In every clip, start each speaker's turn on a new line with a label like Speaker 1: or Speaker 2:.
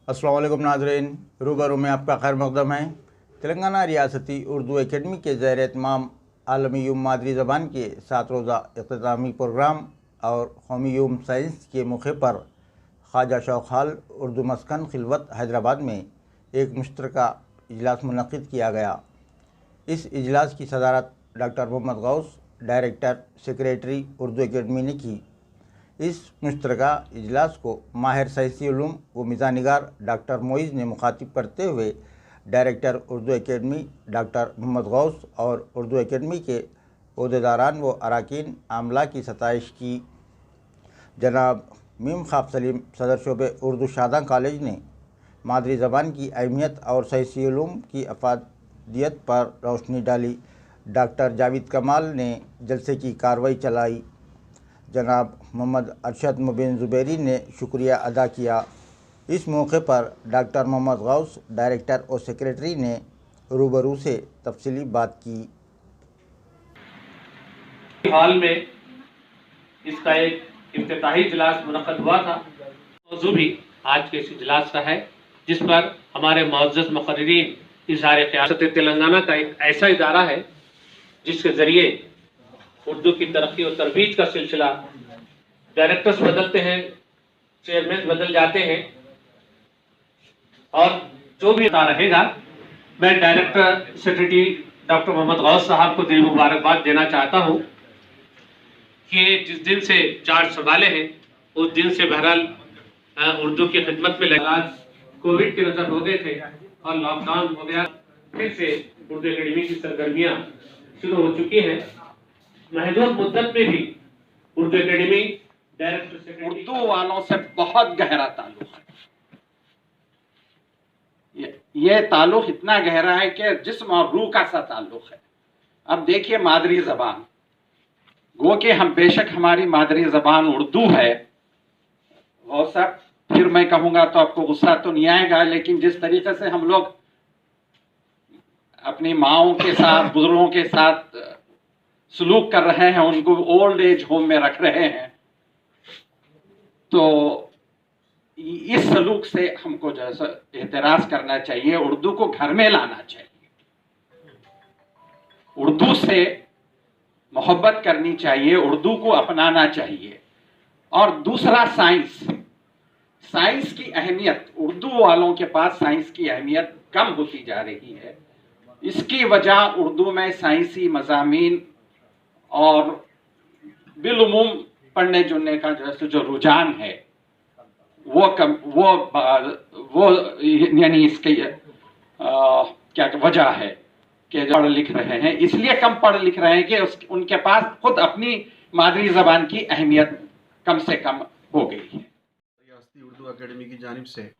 Speaker 1: अस्सलाम वालेकुम नाज़रीन, रूबरू में आपका खैर मक़दम है। तेलंगाना रियासती उर्दू एकेडमी के ज़ेर एहतमाम आलमी यौम मादरी ज़बान के 7 रोज़ा इख्तितामी प्रोग्राम और कौमी यौम साइंस के मौके पर ख्वाजा शौक़ हाल उर्दू मस्कन खिलवत हैदराबाद में एक मुश्तरका इजलास मुनक़्क़िद किया गया। इस इजलास की सदारत doctor Mohammad Ghaus, director secretary Urdu academy ने की। इस मुश्तरका इजलास को माहिर साइंसी उलूम व मिज़ानिगार डॉक्टर मोइज़ ने मुखातिब करते हुए director Urdu academy doctor Mohammad Ghaus और उर्दू एकेडमी के ओहदेदारान व अरकान आमला की सताइश की। जनाब मीम ख्वाब सलीम सदर शोबे उर्दू शादा कॉलेज ने मादरी ज़बान की अहमियत और साइंसी उलूम की अफादियत पर रोशनी डाली। डॉक्टर जावेद कमाल ने जलसे की कार्रवाई चलाई। जनाब मोहम्मद अरशद मुबीन ज़ुबैरी ने शुक्रिया अदा किया। इस मौके पर डॉक्टर मोहम्मद गौस, डायरेक्टर और सेक्रेटरी ने रूबरू से तफसीली बात की।
Speaker 2: हाल में इसका एक इफ्तिताही इजलास मुनक़्क़िद हुआ था। मौजू भी आज के इस इजलास का है, जिस पर हमारे मुअज़्ज़ज़ मुक़र्रिरीन इज़हार क़ियादत तेलंगाना का एक ऐसा इदारा है जिसके ज़रिए उर्दू की तरक्की और तरबीज का सिलसिला, डायरेक्टर्स बदलते हैं, चेयरमैन बदल जाते हैं और जो भी रहेगा, मैं director secretary doctor Mohammad Ghaus साहब को दिल मुबारकबाद देना चाहता हूँ कि जिस दिन से चार्ज संभाले हैं उस दिन से बहरहाल उर्दू की खिदमत में लगा। कोविड के नजर हो गए थे और लॉकडाउन हो गया, फिर से उर्दू एकेडमी की सरगर्मियाँ शुरू हो चुकी हैं। महदूद मुद्दत में भी उर्दू एकेडमी डायरेक्टर
Speaker 3: उर्दू वालों से बहुत गहरा ताल्लुक है। ये ताल्लुक इतना गहरा है कि जिस्म और रूह का सा ताल्लुक है। अब देखिए, मादरी ज़बान, गो कि हम बेशक हमारी मादरी ज़बान उर्दू है, और सब फिर मैं कहूँगा तो आपको गुस्सा तो नहीं आएगा, लेकिन जिस तरीके से हम लोग अपनी माओं के साथ, बुजुर्गों के साथ सलूक कर रहे हैं, उनको ओल्ड एज होम में रख रहे हैं, तो इस सलूक से हमको जैसा एहतराज करना चाहिए। उर्दू को घर में लाना चाहिए, उर्दू से मोहब्बत करनी चाहिए, उर्दू को अपनाना चाहिए। और दूसरा, साइंस की अहमियत, उर्दू वालों के पास साइंस की अहमियत कम होती जा रही है। इसकी वजह उर्दू में साइंसी मज़ामीन और बिलुमूम पढ़ने जुड़ने का जो रुझान है वो यानी इसके क्या वजह है कि पढ़ लिख रहे हैं, इसलिए कम पढ़ लिख रहे हैं कि उनके पास खुद अपनी मादरी ज़बान की अहमियत कम से कम हो गई है।
Speaker 4: रियासती उर्दू एकेडमी की जानिब से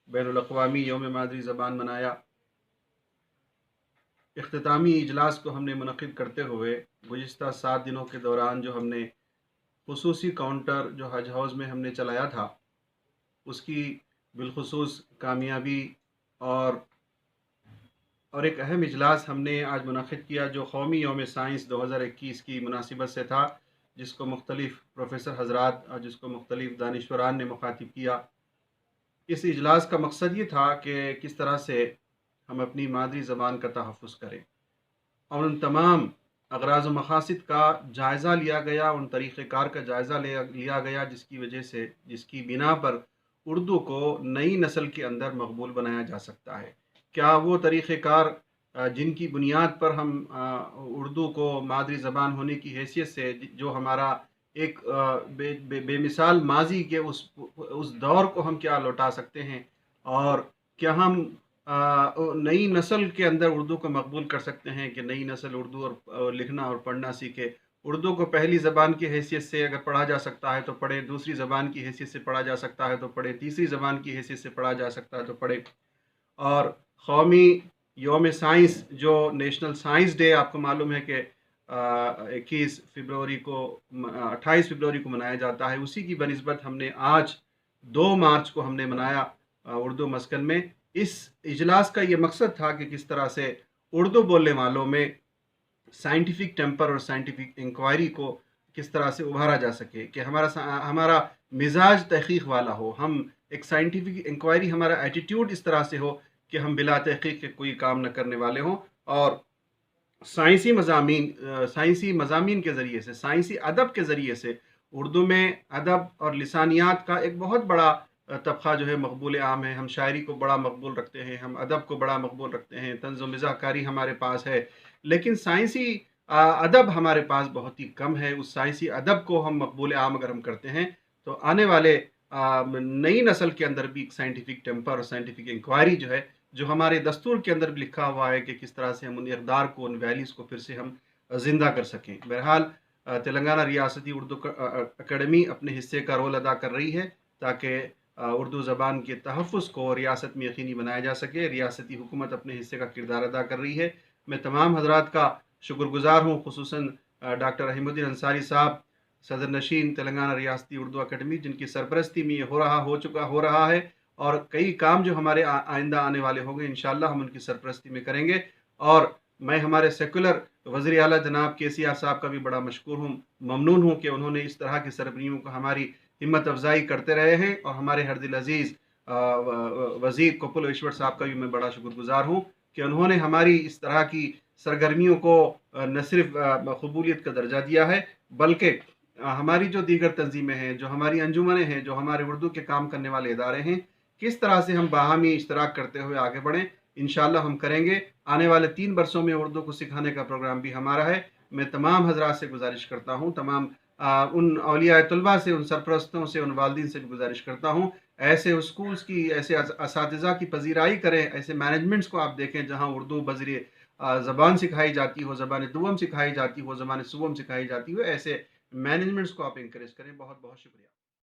Speaker 4: बैनुल अक़वामी यौम मादरी ज़बान मनाया। इख्तितामी इजलास को हमने मुनक़्क़िद करते हुए गुज़िश्ता 7 दिनों के दौरान जो हमने ख़ुसूसी काउंटर जो हज हाउस में हमने चलाया था, उसकी बिलख़ुसूस कामयाबी और एक अहम इजलास हमने आज मुनक़्क़िद किया, जो कौमी यौम साइंस 2021 की मुनासिबत से था, जिसको मुख्तलिफ़ प्रोफेसर हज़रात और जिसको मुख्तलिफ़ दानिश्वरान ने मुखातिब किया। इस इजलास का मकसद ये था कि किस तरह से हम अपनी मादरी ज़बान का तहफ़्फ़ुज़ करें, और उन तमाम अग़राज़ व मक़ासिद का जायज़ा लिया गया, उन तरीक़ेकार का जायज़ा लिया गया जिसकी बिना पर उर्दू को नई नस्ल के अंदर मकबूल बनाया जा सकता है। क्या वो तरीक़ेकार जिनकी बुनियाद पर हम उर्दू को मादरी ज़बान होने की हैसियत से जो हमारा एक बेमिसाल माजी के उस दौर को हम क्या लौटा सकते हैं, और क्या हम नई नस्ल के अंदर उर्दू को मकबूल कर सकते हैं कि नई नस्ल उर्दू और लिखना और पढ़ना सीखे। उर्दू को पहली ज़बान की हैसियत से अगर पढ़ा जा सकता है तो पढ़े, दूसरी ज़बान की हैसियत से पढ़ा जा सकता है तो पढ़े, तीसरी ज़बान की हैसियत से पढ़ा जा सकता है तो पढ़े। और कौमी यौम साइंस जो नेशनल साइंस डे आपको मालूम है कि 28 फरवरी को मनाया जाता है, उसी की बनिस्बत हमने आज 2 मार्च को हमने मनाया उर्दू मस्कन में। इस इजलास का ये मकसद था कि किस तरह से उर्दू बोलने वालों में साइंटिफिक टेम्पर और साइंटिफिक इंक्वायरी को किस तरह से उभारा जा सके, कि हमारा मिजाज तहक़ीक़ वाला हो, हम ایک سائنٹیفک انکوائری ہمارا ایٹیٹیوڈ اس طرح سے ہو کہ ہم بلا تحقیق کے کوئی کام نہ کرنے والے ہوں، اور سائنسی مضامین کے ذریعے سے، سائنسی ادب کے ذریعے سے اردو میں ادب اور لسانیات کا ایک بہت بڑا طبقہ جو ہے مقبول عام ہے. ہم شاعری کو بڑا مقبول رکھتے ہیں، ہم ادب کو بڑا مقبول رکھتے ہیں، طنز و مزاح کاری ہمارے پاس ہے، لیکن سائنسی ادب ہمارے پاس بہت ہی کم ہے. اس سائنسی ادب کو ہم مقبول عام اگر ہم کرتے ہیں تو آنے والے نئی نسل کے اندر بھی ایک سائنٹیفک ٹیمپر اور سائنٹیفک انکوائری جو ہے، جو ہمارے دستور کے اندر بھی لکھا ہوا ہے کہ کس طرح سے ہم ان اقدار کو، ان ویلیز کو پھر سے ہم زندہ کر سکیں. بہرحال تلنگانہ ریاستی اردو اکیڈمی اپنے حصے کا رول ادا کر رہی ہے تاکہ اردو زبان کے تحفظ کو ریاست میں یقینی بنایا جا سکے. ریاستی حکومت اپنے حصے کا کردار ادا کر رہی ہے. میں تمام حضرات کا شکر گزار ہوں، خصوصاً ڈاکٹر رحیم الدین انصاری صاحب، صدر نشین تلنگانہ ریاستی اردو اکیڈمی، جن کی سرپرستی میں یہ ہو رہا ہے، اور کئی کام جو ہمارے آئندہ آنے والے ہوں گے انشاءاللہ ہم ان کی سرپرستی میں کریں گے. اور میں ہمارے سیکولر وزیر اعلیٰ جناب KCR صاحب کا بھی بڑا مشکور ہوں، ممنون ہوں کہ انہوں نے اس طرح کی سرگرمیوں کو ہماری ہمت افزائی کرتے رہے ہیں. اور ہمارے ہر دل عزیز وزیر کوپل ایشور صاحب کا بھی میں بڑا شکر گزار ہوں کہ انہوں نے ہماری اس طرح کی سرگرمیوں کو نہ صرف قبولیت کا درجہ دیا ہے، بلکہ ہماری جو دیگر تنظیمیں ہیں، جو ہماری انجمنیں ہیں، جو ہمارے اردو کے کام کرنے والے ادارے ہیں، کس طرح سے ہم باہمی اشتراک کرتے ہوئے آگے بڑھیں. انشاءاللہ ہم کریں گے. آنے والے 3 برسوں میں اردو کو سکھانے کا پروگرام بھی ہمارا ہے. میں تمام حضرات سے گزارش کرتا ہوں، تمام ان اولیاء طلبہ سے، ان سرپرستوں سے، ان والدین سے بھی گزارش کرتا ہوں، ایسے اسکولز کی، ایسے اساتذہ کی پذیرائی کریں، ایسے مینجمنٹس کو آپ دیکھیں جہاں اردو بذریعہ زبان سکھائی جاتی ہو، زبان دوم سکھائی جاتی ہو، زبان سوم سکھائی جاتی ہو. ایسے مینجمنٹس کو آپ انکریج کریں. بہت بہت شکریہ.